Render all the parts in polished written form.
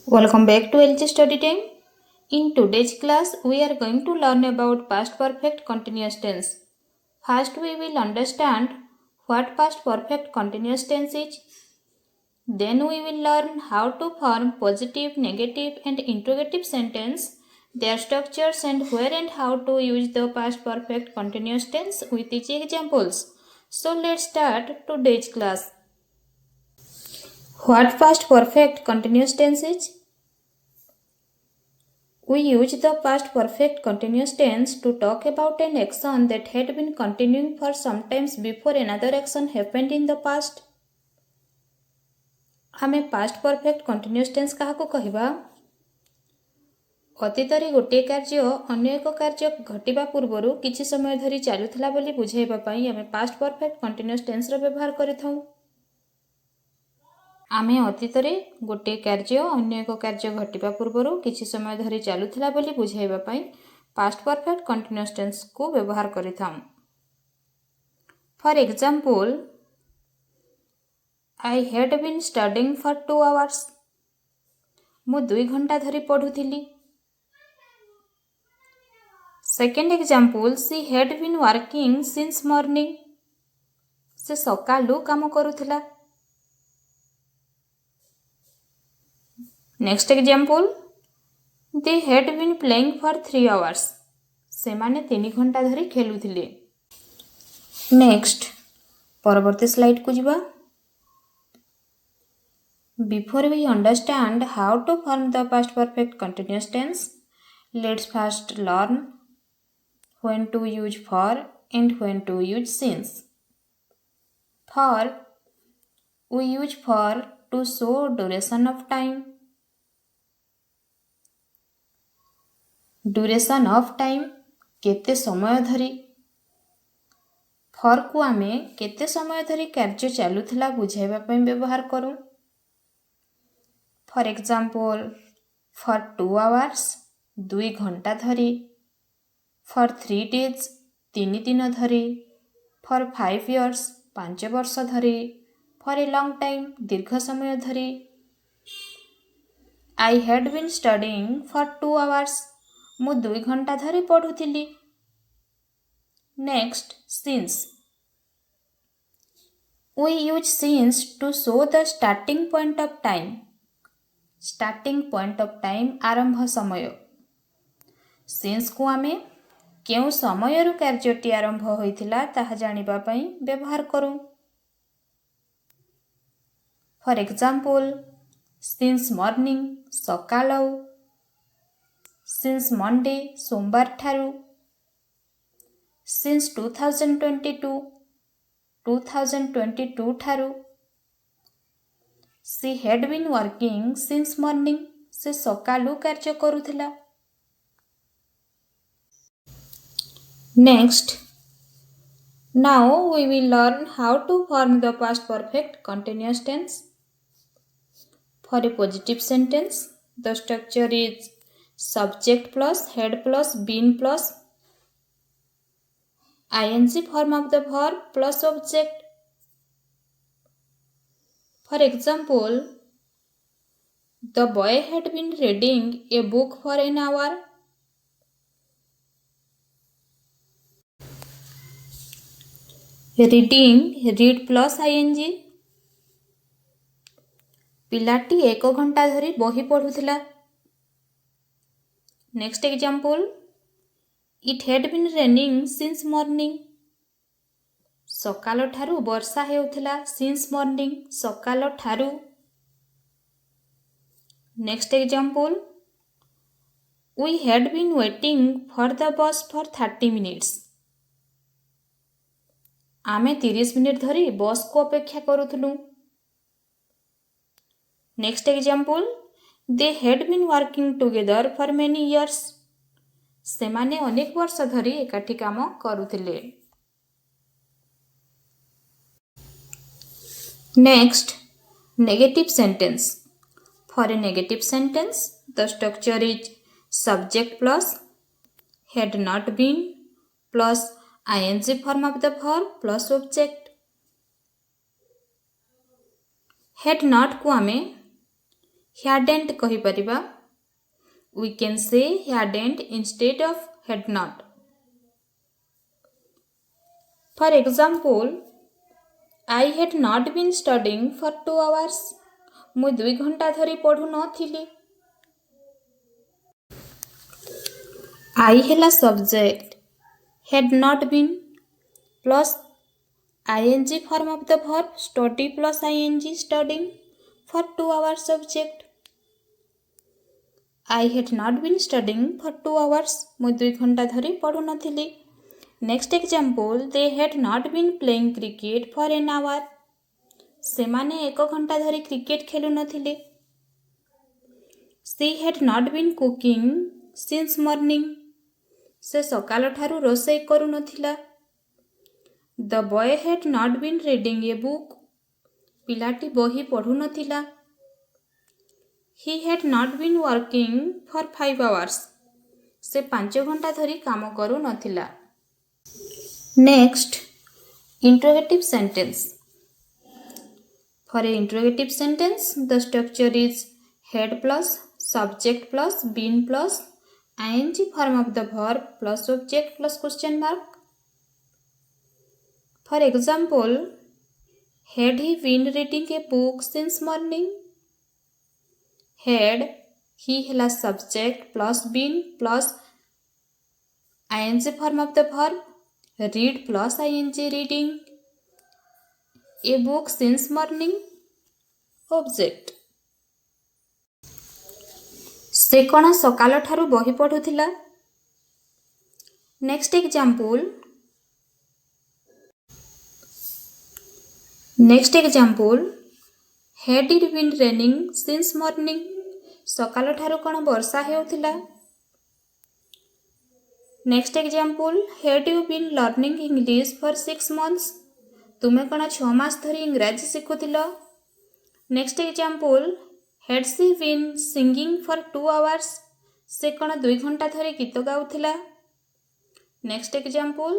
Welcome back to LG Study Time. In today's class, we are going to learn about past perfect continuous tense. First, we will understand what past perfect continuous tense is. Then, we will learn how to form positive, negative, and interrogative sentence, their structures, and where and how to use the past perfect continuous tense with each examples. So, let's start today's class. What past perfect continuous tense is? We use the past perfect continuous tense to talk about an action that had been continuing for some time before another action happened in the past. ଆମେ past perfect continuous tense କାହାକୁ କହିବା? ଅତୀତରେ ଗୋଟିଏ କାର୍ଯ୍ୟ ଅନ୍ୟ ଏକ କାର୍ଯ୍ୟ ଘଟିବା ପୂର୍ବରୁ କିଛି ସମୟ ଧରି ଚାଲୁଥିଲା ବୋଲି ବୁଝାଇବା ପାଇଁ ଆମେ past perfect continuous tense ର ବ୍ୟବହାର କରିଥାଉ। ଆମେ ଅତୀତରେ ଗୋଟିଏ କାର୍ଯ୍ୟ ଅନ୍ୟ ଏକ କାର୍ଯ୍ୟ ଘଟିବା ପୂର୍ବରୁ କିଛି ସମୟ ଧରି ଚାଲୁଥିଲା ବୋଲି ବୁଝାଇବା ପାଇଁ past perfect continuous tense କୁ ବ୍ୟବହାର କରିଥାଉ। For example, I had been studying for 2 hours. ମୁଁ 2 ଘଣ୍ଟା ଧରି ପଢ଼ୁଥିଲି। Second example, she had been working since morning. ସେ ସକାଳୁ କାମ କରୁଥିଲା। Next example, they had been playing for 3 hours. ସେମାନେ 3 ଘଣ୍ଟା ଧରି ଖେଳୁଥିଲେ। ନେକ୍ସଟ ପରବର୍ତ୍ତୀ ସ୍ଲାଇଡକୁ ଯିବା। Before we understand how to form the past perfect continuous tense, let's first learn when to use for and when to use since. For, we use for to show duration of time. Duration of time केते समय धरी। For को आमे केते समय धरी कार्य चालुथिला बुझाइबा पई व्यवहार करू। For example, for 2 hours 2 घंटा धरी। For 3 days 3 दिन धरी। For 5 years 5 वर्ष धरी। For a long time दीर्घ समय धरी। I had been studying for 2 hours. ମୁଁ 2 ଘଣ୍ଟା ଧରି ପଢ଼ୁଥିଲି। Next since. We use since to show the starting point of time. Starting point of time ଆରମ୍ଭ ସମୟ। since କୁ ଆମେ କେଉଁ ସମୟରୁ କାର୍ଯ୍ୟଟି ଆରମ୍ଭ ହୋଇଥିଲା ତାହା ଜାଣିବା ପାଇଁ ବ୍ୟବହାର କରୁ। ଫର୍ ଏକ୍ସାମ୍ପଲ୍, since morning ସକାଳୁ। since Monday ସୋମବାର ଠାରୁ। since 2022 ଠାରୁ। she had been working since morning ସେ ସକାଳୁ କାର୍ଯ୍ୟ କରୁଥିଲା। Next, now we will learn how to form the past perfect continuous tense. For a positive sentence, the structure is subject plus head plus been plus ing form of the verb plus object. For example, the boy had been reading a book for an hour. Reading read plus ing. ପିଲାଟି 1 ଘଣ୍ଟା ଧରି ବହି ପଢ଼ୁଥିଲା। Next example, it had been raining since morning. ସକାଳ ଠାରୁ ବର୍ଷା ହେଉଥିଲା। since morning ସକାଳ ଠାରୁ। Next example, we had been waiting for the bus for 30 minutes. ଆମେ 30 ମିନିଟ୍ ଧରି ବସ୍କୁ ଅପେକ୍ଷା କରୁଥିଲୁ। Next example, they had been working together for many years. ସେମାନେ ଅନେକ ବର୍ଷ ଧରି ଏକାଠି କାମ କରୁଥିଲେ। Next, negative sentence. For a negative sentence, the structure is subject plus had not been plus ing form of the verb plus object. had not को आमे hadn't कहि परिबा we can say hadn't instead of had not. For example, I had not been studying for 2 hours. ମୁଁ 2 ଘଣ୍ଟା ଧରି ପଢ଼ୁ ନଥିଲି। I ହେଲା subject, had not been plus ing form of the verb study plus ing studying for 2 hours subject. I had not been studying for 2 hours. ମୁଁ 2 ଘଣ୍ଟା ଧରି ପଢ଼ୁ ନଥିଲି। Next example, they had not been playing cricket for an hour. ସେମାନେ 1 ଘଣ୍ଟା ଧରି cricket ଖେଳୁ ନଥିଲେ। She had not been cooking since morning. ସେ ସକାଳଠାରୁ ରୋଷେଇ କରୁନଥିଲା। The boy had not been reading a book. ପିଲାଟି ବହି ପଢ଼ୁନଥିଲା। He had not been working for 5 hours. ସେ 5 ଘଣ୍ଟା ଧରି କାମ କରୁନଥିଲା। Next, interrogative sentence. For a interrogative sentence, the structure is had plus subject plus been plus ing form of the verb plus object plus question mark. For example, had he been reading a book since morning? Had he ହେଲା subject plus been plus ing form of the verb read plus ing reading a book since morning object. ସେ କ'ଣ ସକାଳଠାରୁ ବହି ପଢ଼ୁଥିଲା? Next example, had it been raining since morning? ସକାଳଠାରୁ କ'ଣ ବର୍ଷା ହେଉଥିଲା? Next example, had you been learning English for 6 months? ତୁମେ କ'ଣ 6 ମାସ ଧରି ଇଂରାଜୀ ଶିଖୁଥିଲ? Next example, had she been singing for 2 hours? ସେ କ'ଣ 2 ଘଣ୍ଟା ଧରି ଗୀତ ଗାଉଥିଲା? Next example,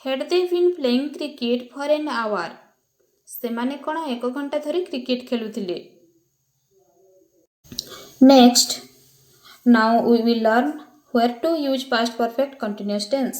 had they been playing cricket for an hour? ସେମାନେ କ'ଣ 1 ଘଣ୍ଟା ଧରି କ୍ରିକେଟ ଖେଳୁଥିଲେ? Next, now we will learn where to use past perfect continuous tense.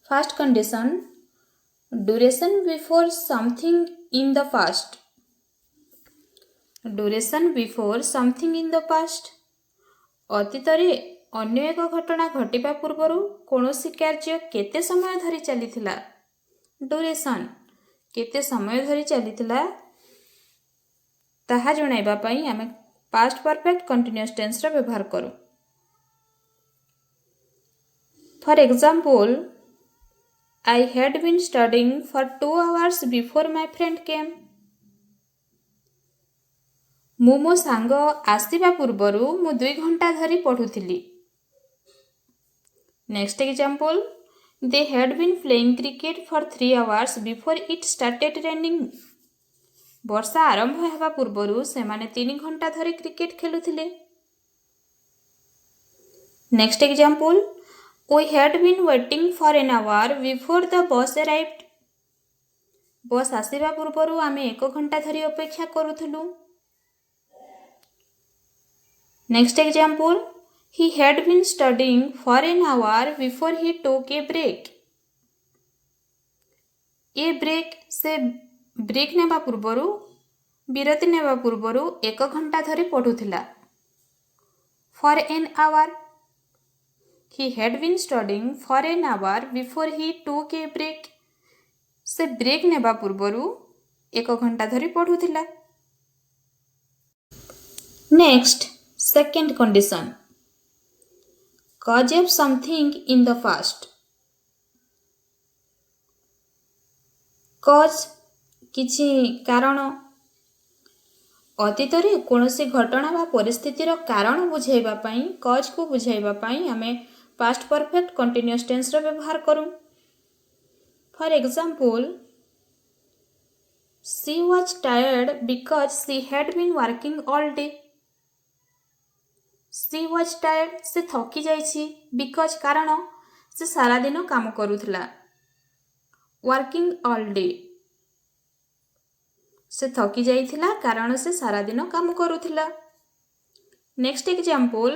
First condition, duration before something in the past. Duration before something in the past. ଅତୀତରେ ଅନ୍ୟ ଏକ ଘଟଣା ଘଟିବା ପୂର୍ବରୁ କୌଣସି କାର୍ଯ୍ୟ କେତେ ସମୟ ଧରି ଚାଲିଥିଲା? Duration କେତେ ସମୟ ଧରି ଚାଲିଥିଲା ତାହା ଜଣାଇବା ପାଇଁ ଆମେ past perfect continuous tense ର ବ୍ୟବହାର କରୁ। For example, I had been studying for 2 hours before my friend came. ମୁଁ ମୋ ସାଙ୍ଗ ଆସିବା ପୂର୍ବରୁ ମୁଁ 2 ଘଣ୍ଟା ଧରି ପଢ଼ୁଥିଲି। Next example, they had been playing cricket for 3 hours before it started raining. ବର୍ଷା ଆରମ୍ଭ ହେବା ପୂର୍ବରୁ ସେମାନେ 3 ଘଣ୍ଟା ଧରି କ୍ରିକେଟ ଖେଳୁଥିଲେ। Next example, we had been waiting for an hour before the bus arrived. Bus ଆସିବା ପୂର୍ବରୁ ଆମେ 1 ଘଣ୍ଟା ଧରି ଅପେକ୍ଷା କରୁଥିଲୁ। Next example, he had been studying for an hour before he took a break. A break ସେ brake ନେବା ପୂର୍ବରୁ ବିରତି ନେବା ପୂର୍ବରୁ 1 ଘଣ୍ଟା ଧରି ପଢ଼ୁଥିଲା। For an hour, he had been studying for an hour before he took a break. ସେ ବ୍ରେକ୍ ନେବା ପୂର୍ବରୁ 1 ଘଣ୍ଟା ଧରି ପଢ଼ୁଥିଲା। Next, second condition, cause of something in the past. Cause କିଛି କାରଣ। ଅତୀତରେ କୌଣସି ଘଟଣା ବା ପରିସ୍ଥିତିର କାରଣ ବୁଝାଇବା ପାଇଁ causeକୁ ବୁଝାଇବା ପାଇଁ ଆମେ past perfect continuous tense ର ବ୍ୟବହାର କରୁ। For example, she was tired because she had been working all day. She was tired, ସେ ଥକି ଯାଇଛି because କାରଣ ସେ ସାରା ଦିନ କାମ କରୁଥିଲା। Working all day, ସେ ଥକି ଯାଇଥିଲା କାରଣ ସେ ସାରା ଦିନ କାମ କରୁଥିଲା। Next example,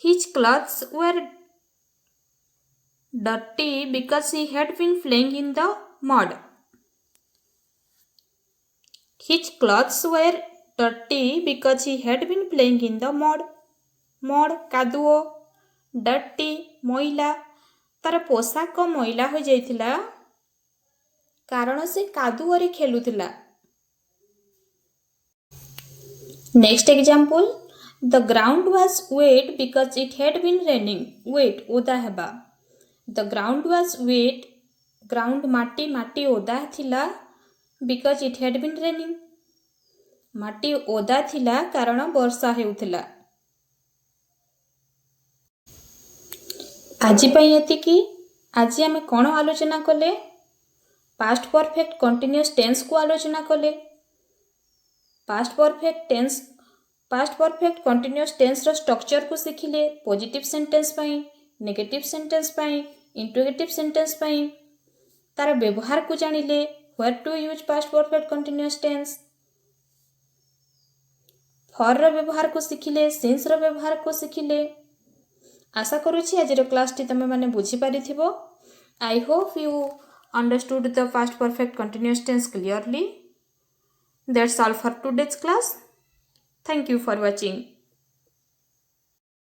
his clothes were dirty because he had been playing in the mud. His clothes were dirty because he had been playing in the mud. Mud କାଦୁଅ, dirty ମଇଳା, ତାର ପୋଷାକ ମଇଳା ହୋଇଯାଇଥିଲା କାରଣ ସେ କାଦୁଅରେ ଖେଳୁଥିଲା। Next example, the ground was wet because it had been raining. Wet ଓଦା ହେବା। The ground was wet, ground ମାଟି ଓଦା ଥିଲା because it had been raining. ମାଟି ଓଦା ଥିଲା କାରଣ ବର୍ଷା ହେଉଥିଲା। ଆଜି ପାଇଁ ଏତିକି। ଆଜି ଆମେ କ'ଣ ଆଲୋଚନା କଲେ? ପାଷ୍ଟ ପରଫେକ୍ଟ କଣ୍ଟିନ୍ୟୁଅସ୍ ଟେନ୍ସକୁ ଆଲୋଚନା କଲେ। ପାଷ୍ଟ ପରଫେକ୍ଟ କଣ୍ଟିନ୍ୟୁଅସ୍ ଟେନ୍ସର ଷ୍ଟ୍ରକ୍ଚରକୁ ଶିଖିଲେ। ପଜିଟିଭ୍ ସେଣ୍ଟେନ୍ସ ପାଇଁ, ନେଗେଟିଭ୍ ସେଣ୍ଟେନ୍ସ ପାଇଁ, ଇଣ୍ଟରୋଗେଟିଭ୍ ସେଣ୍ଟେନ୍ସ ପାଇଁ ତାର ବ୍ୟବହାରକୁ ଜାଣିଲେ। Where to use past perfect continuous tense, ଫର୍ର ବ୍ୟବହାରକୁ ଶିଖିଲେ, ସିନ୍ସର ବ୍ୟବହାରକୁ ଶିଖିଲେ। ଆଶା କରୁଛି ଆଜିର କ୍ଲାସଟି ତୁମେମାନେ ବୁଝିପାରିଥିବ। I hope you understood the past perfect continuous tense clearly. That's all for today's class. Thank you for watching.